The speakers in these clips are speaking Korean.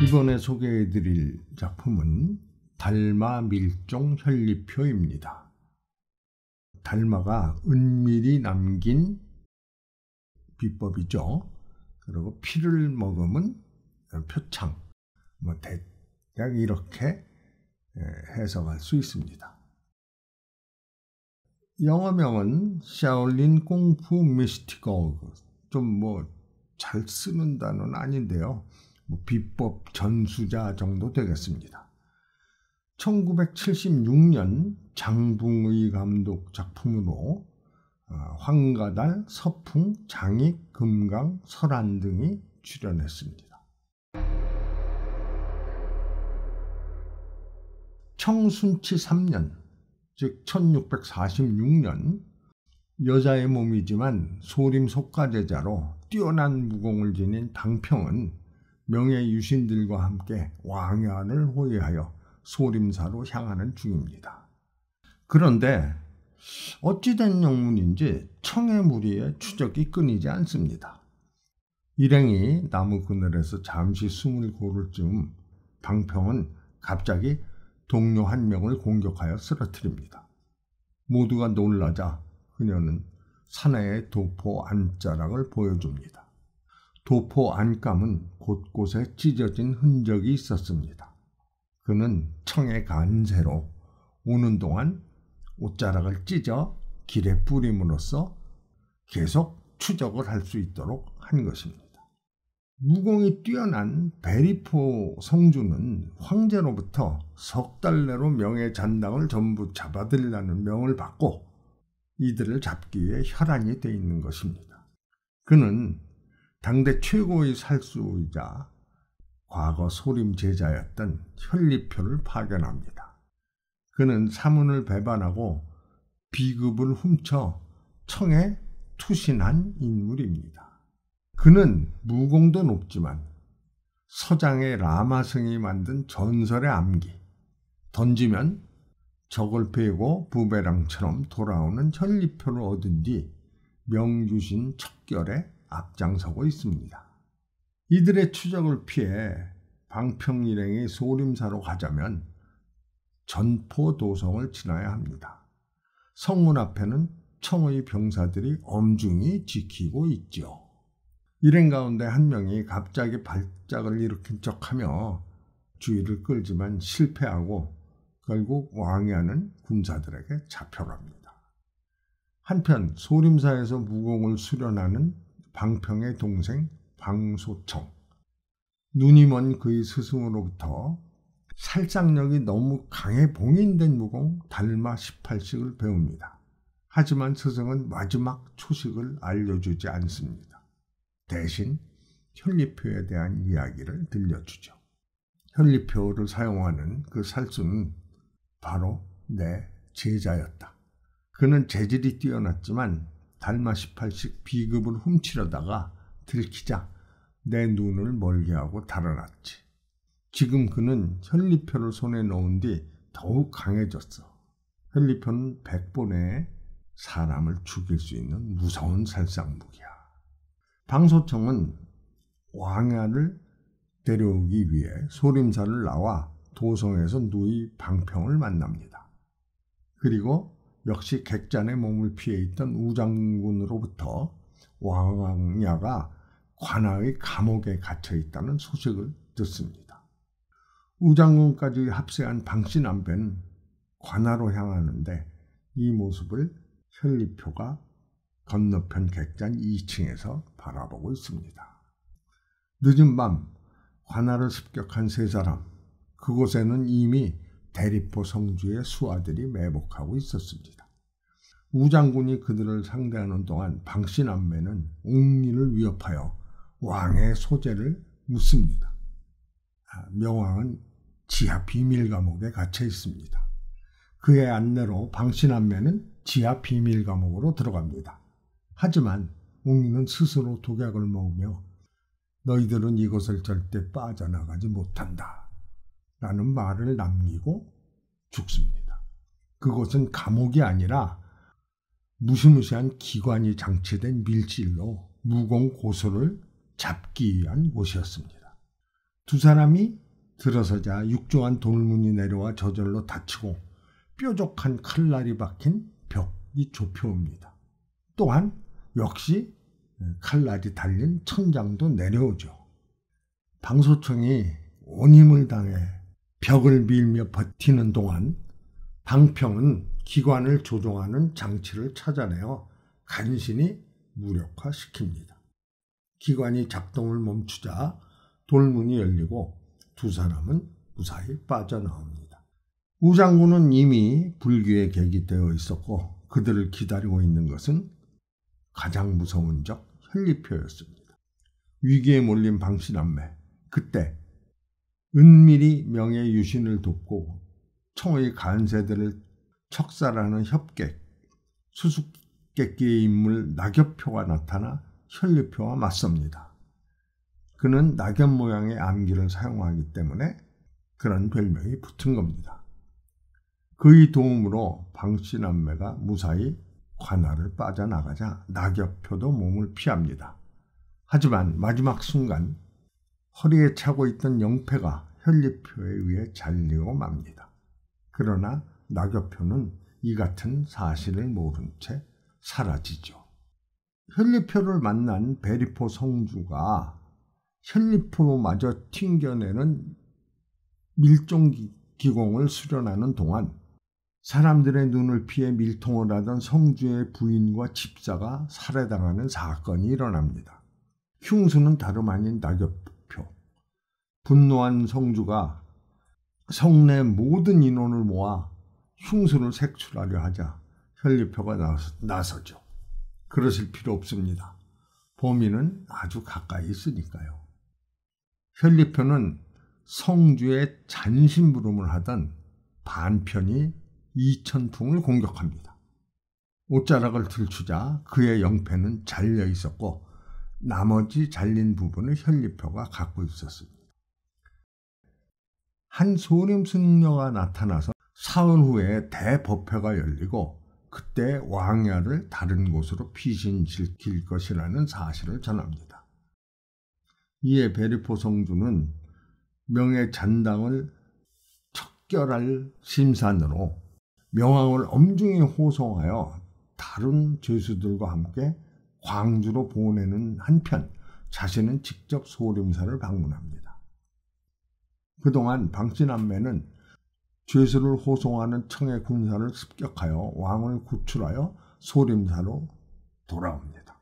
이번에 소개해드릴 작품은 달마 밀종 현리표입니다. 달마가 은밀히 남긴 비법이죠. 그리고 피를 머금은 표창, 대략 이렇게 해석할 수 있습니다. 영어명은 샤올린 꽁푸 미스티커, 좀 잘 쓰는 단어는 아닌데요. 비법 전수자 정도 되겠습니다. 1976년 장붕의 감독 작품으로 황가달, 서풍, 장익, 금강, 설안 등이 출연했습니다. 청순치 3년, 즉 1646년, 여자의 몸이지만 소림 속가제자로 뛰어난 무공을 지닌 방평은 명예유신들과 함께 왕야를 호위하여 소림사로 향하는 중입니다. 그런데 어찌된 영문인지 청의 무리의 추적이 끊이지 않습니다. 일행이 나무 그늘에서 잠시 숨을 고를 즈음 방평은 갑자기 동료 한 명을 공격하여 쓰러뜨립니다. 모두가 놀라자 그녀는 사내의 도포 안자락을 보여줍니다. 도포 안감은 곳곳에 찢어진 흔적이 있었습니다. 그는 청의 간세로 오는 동안 옷자락을 찢어 길에 뿌림으로써 계속 추적을 할 수 있도록 한 것입니다. 무공이 뛰어난 베리포 성주는 황제로부터 석 달 내로 명예 잔당을 전부 잡아들이라는 명을 받고 이들을 잡기 위해 혈안이 돼 있는 것입니다. 그는 당대 최고의 살수이자 과거 소림 제자였던 현리표를 파견합니다. 그는 사문을 배반하고 비급을 훔쳐 청에 투신한 인물입니다. 그는 무공도 높지만 서장의 라마승이 만든 전설의 암기, 던지면 적을 베고 부베랑처럼 돌아오는 현리표를 얻은 뒤 명주신 척결에 앞장서고 있습니다. 이들의 추적을 피해 방평 일행이 소림사로 가자면 전포도성을 지나야 합니다. 성문 앞에는 청의 병사들이 엄중히 지키고 있죠. 일행 가운데 한 명이 갑자기 발작을 일으킨 척하며 주의를 끌지만 실패하고 결국 왕야는 군사들에게 잡혀갑니다. 한편 소림사에서 무공을 수련하는 방평의 동생 방소청, 눈이 먼 그의 스승으로부터 살상력이 너무 강해 봉인된 무공 달마 18식을 배웁니다. 하지만 스승은 마지막 초식을 알려주지 않습니다. 대신 현리표에 대한 이야기를 들려주죠. 현리표를 사용하는 그 살수는 바로 내 제자였다. 그는 재질이 뛰어났지만 달마 18식 비급을 훔치려다가 들키자 내 눈을 멀게 하고 달아났지. 지금 그는 현리표를 손에 넣은 뒤 더욱 강해졌어. 현리표는 100보 내에 사람을 죽일 수 있는 무서운 살상무기야. 방소청은 왕야를 데려오기 위해 소림사를 나와 도성에서 누이 방평을 만납니다. 그리고 역시 객잔의 몸을 피해 있던 우장군으로부터 왕야가 관아의 감옥에 갇혀 있다는 소식을 듣습니다. 우장군까지 합세한 방신안배는 관아로 향하는데 이 모습을 현리표가 건너편 객잔 2층에서 바라보고 있습니다. 늦은 밤 관아를 습격한 세 사람, 그곳에는 이미 대리포 성주의 수하들이 매복하고 있었습니다. 우장군이 그들을 상대하는 동안 방신안매는 옥리를 위협하여 왕의 소재를 묻습니다. 명왕은 지하 비밀 감옥에 갇혀 있습니다. 그의 안내로 방신안매는 지하 비밀 감옥으로 들어갑니다. 하지만 옥리는 스스로 독약을 먹으며 너희들은 이곳을 절대 빠져나가지 못한다 라는 말을 남기고 죽습니다. 그곳은 감옥이 아니라 무시무시한 기관이 장치된 밀실로 무공 고수를 잡기 위한 곳이었습니다. 두 사람이 들어서자 육중한 돌문이 내려와 저절로 닫히고 뾰족한 칼날이 박힌 벽이 좁혀옵니다. 또한 역시 칼날이 달린 천장도 내려오죠. 방소청이 온 힘을 다해 벽을 밀며 버티는 동안 방평은 기관을 조종하는 장치를 찾아내어 간신히 무력화시킵니다. 기관이 작동을 멈추자 돌문이 열리고 두 사람은 무사히 빠져나옵니다. 우장군은 이미 불교에 객기되어 있었고 그들을 기다리고 있는 것은 가장 무서운 적 현리표였습니다. 위기에 몰린 방신남매, 그때 은밀히 명예유신을 돕고 청의 간세들을 척살하는 협객, 수수께끼의 인물 낙엽표가 나타나 현리표와 맞섭니다. 그는 낙엽 모양의 암기를 사용하기 때문에 그런 별명이 붙은 겁니다. 그의 도움으로 방신남매가 무사히 관할을 빠져나가자 낙엽표도 몸을 피합니다. 하지만 마지막 순간 허리에 차고 있던 영패가 현리표에 의해 잘리고 맙니다. 그러나 낙엽표는 이 같은 사실을 모른 채 사라지죠. 현리표를 만난 베리포 성주가 현리표마저 튕겨내는 밀종기공을 수련하는 동안 사람들의 눈을 피해 밀통을 하던 성주의 부인과 집사가 살해당하는 사건이 일어납니다. 흉수는 다름 아닌 낙엽표. 분노한 성주가 성내 모든 인원을 모아 흉수를 색출하려 하자 현리표가 나서죠. 그러실 필요 없습니다. 범인은 아주 가까이 있으니까요. 현리표는 성주의 잔심부름을 하던 반편이 이천풍을 공격합니다. 옷자락을 들추자 그의 영패는 잘려 있었고 나머지 잘린 부분을 현리표가 갖고 있었습니다. 한 소림승려가 나타나서 사흘 후에 대법회가 열리고 그때 왕야를 다른 곳으로 피신시킬 것이라는 사실을 전합니다. 이에 베리포 성주는 명예잔당을 척결할 심산으로 명왕을 엄중히 호송하여 다른 죄수들과 함께 광주로 보내는 한편 자신은 직접 소림사를 방문합니다. 그동안 방신남매는 죄수를 호송하는 청의 군사를 습격하여 왕을 구출하여 소림사로 돌아옵니다.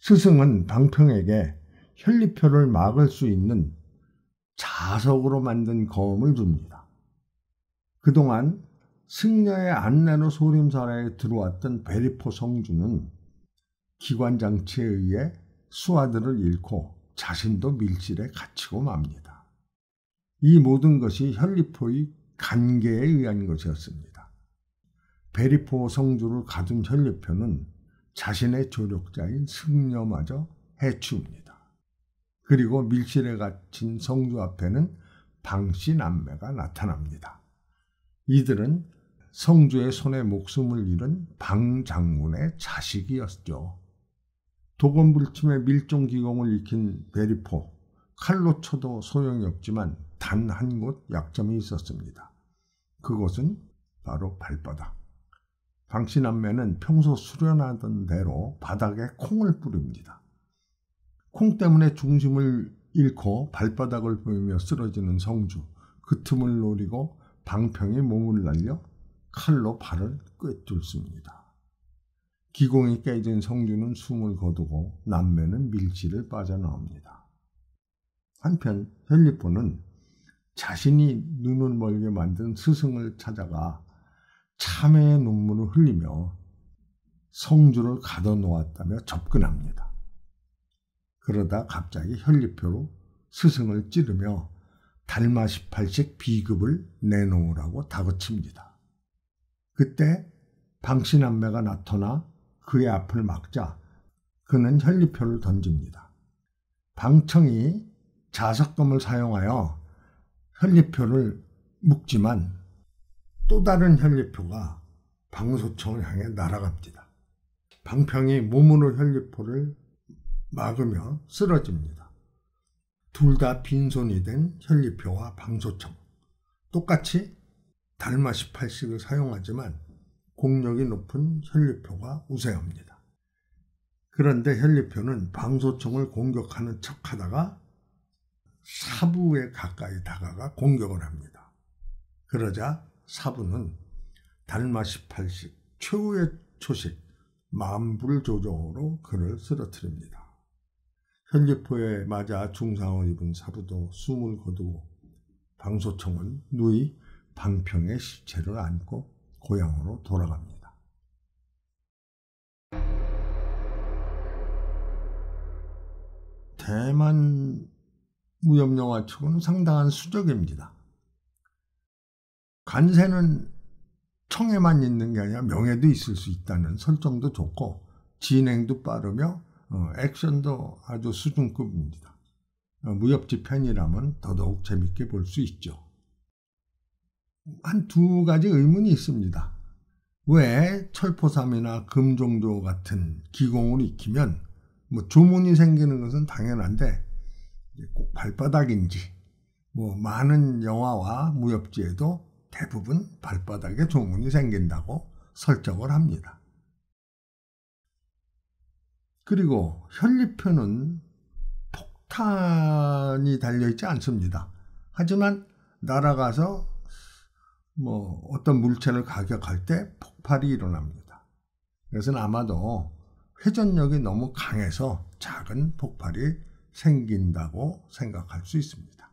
스승은 방평에게 현리표를 막을 수 있는 자석으로 만든 검을 줍니다. 그동안 승려의 안내로 소림사에 들어왔던 베리포 성주는 기관장치에 의해 수하들을 잃고 자신도 밀실에 갇히고 맙니다. 이 모든 것이 현리포의 간계에 의한 것이었습니다. 베리포 성주를 가둔 현리표는 자신의 조력자인 승려마저 해치웁니다. 그리고 밀실에 갇힌 성주 앞에는 방신남매가 나타납니다. 이들은 성주의 손에 목숨을 잃은 방장군의 자식이었죠. 도건불침의 밀종기공을 익힌 베리포, 칼로 쳐도 소용이 없지만 단 한 곳 약점이 있었습니다. 그곳은 바로 발바닥. 방신남매는 평소 수련하던 대로 바닥에 콩을 뿌립니다. 콩 때문에 중심을 잃고 발바닥을 보이며 쓰러지는 성주, 그 틈을 노리고 방평이 몸을 날려 칼로 발을 꿰뚫습니다. 기공이 깨진 성주는 숨을 거두고 남매는 밀실을 빠져나옵니다. 한편 현리포는 자신이 눈을 멀게 만든 스승을 찾아가 참회의 눈물을 흘리며 성주를 가둬놓았다며 접근합니다. 그러다 갑자기 현리표로 스승을 찌르며 달마 18식 비급을 내놓으라고 다그칩니다. 그때 방신남매가 나타나 그의 앞을 막자 그는 현리표를 던집니다. 방청이 자석검을 사용하여 현리표를 묶지만 또 다른 현리표가 방소청을 향해 날아갑니다. 방평이 몸으로 현리표를 막으며 쓰러집니다. 둘 다 빈손이 된 현리표와 방소청. 똑같이 달마 18식을 사용하지만 공력이 높은 현리표가 우세합니다. 그런데 현리표는 방소청을 공격하는 척하다가 사부에 가까이 다가가 공격을 합니다. 그러자 사부는 달마 18식 최후의 초식 만불조정으로 그를 쓰러뜨립니다. 현리표에 맞아 중상을 입은 사부도 숨을 거두고 방소청은 누이 방평의 시체를 안고 고향으로 돌아갑니다. 대만 무협영화 측은 상당한 수적입니다. 관세는 청에만 있는 게 아니라 명예도 있을 수 있다는 설정도 좋고 진행도 빠르며 액션도 아주 수준급입니다. 무협지 팬이라면 더더욱 재밌게 볼 수 있죠. 한 두 가지 의문이 있습니다. 왜 철포삼이나 금종조 같은 기공을 익히면 조문이 생기는 것은 당연한데 꼭 발바닥인지 많은 영화와 무협지에도 대부분 발바닥에 조문이 생긴다고 설정을 합니다. 그리고 현리표는 폭탄이 달려있지 않습니다. 하지만 날아가서 어떤 물체를 가격할 때 폭발이 일어납니다. 그것은 아마도 회전력이 너무 강해서 작은 폭발이 생긴다고 생각할 수 있습니다.